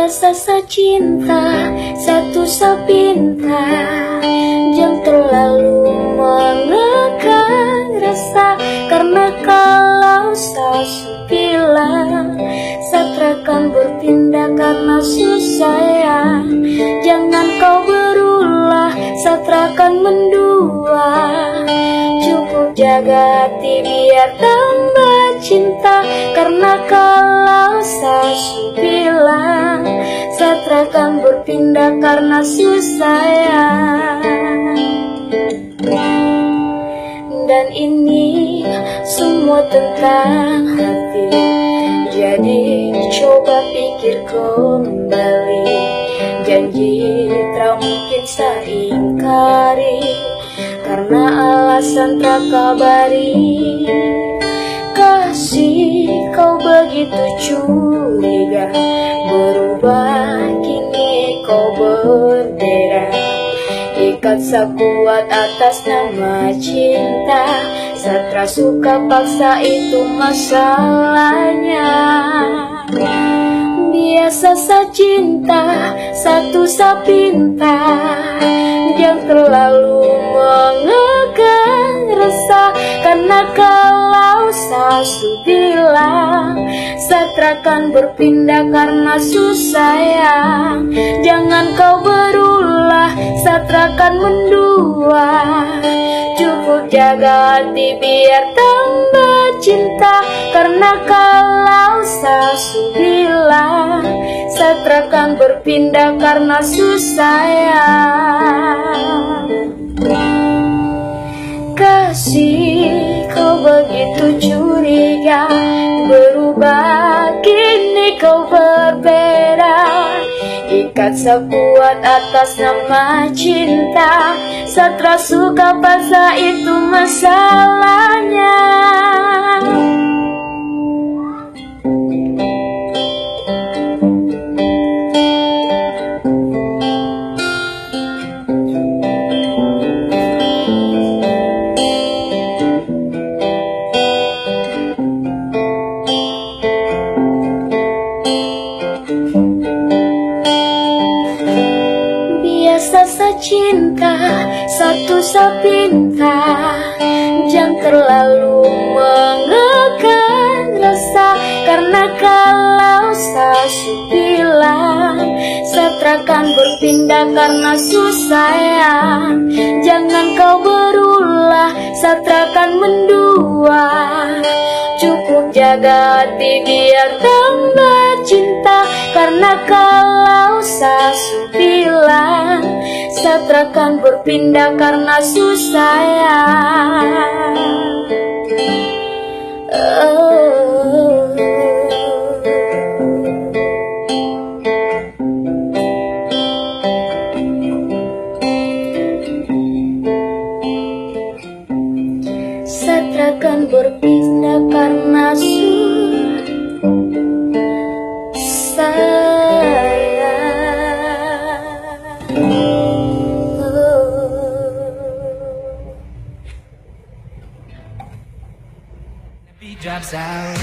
Biasa sacinta, satu sapinta, jangan terlalu menekan rasa. Karena kalau saya bilang, satrakan berpindah karena susah ya. Jangan kau berulah, satrakan mendua. Cukup jaga hati biar tambah cinta. Karena kalau saya bilang, satrakan berpindah karena susah ya. Dan ini semua tentang hati, jadi coba pikir kembali. Janji tak mungkin saya ingkari, karena alasan tak kabari. Kasih kau begitu curiga, berubah kini kau berbeda. Ikat sekuat atas nama cinta, Satra suka paksa itu masalahnya. Biasa sacinta, satu sapinta, jangan terlalu mengekang rasa. Karena kalau saya bilang, satrakan berpindah karena susah ya. Jangan kau berulah, satrakan mendua. Cukup jaga hati biar tambah cinta. Karena kalau saya bilang, satrakan berpindah karena susah ya. Kasih kau begitu curiga, berubah kini kau berbeda. Ikat sekuat atas nama cinta, Satra suka paksa itu masalahnya. Biasa sacinta, satu sapinta, jangan terlalu mengekang rasa. Karena kalau saya bilang, satrakan berpindah karena susah ya. Jangan kau berulah, satrakan mendua. Cukup jaga hati biar tambah cinta. Karena kalau saya bilang, satrakan berpindah karena susah ya. Satrakan berpindah karena susah ya. Beat drops out.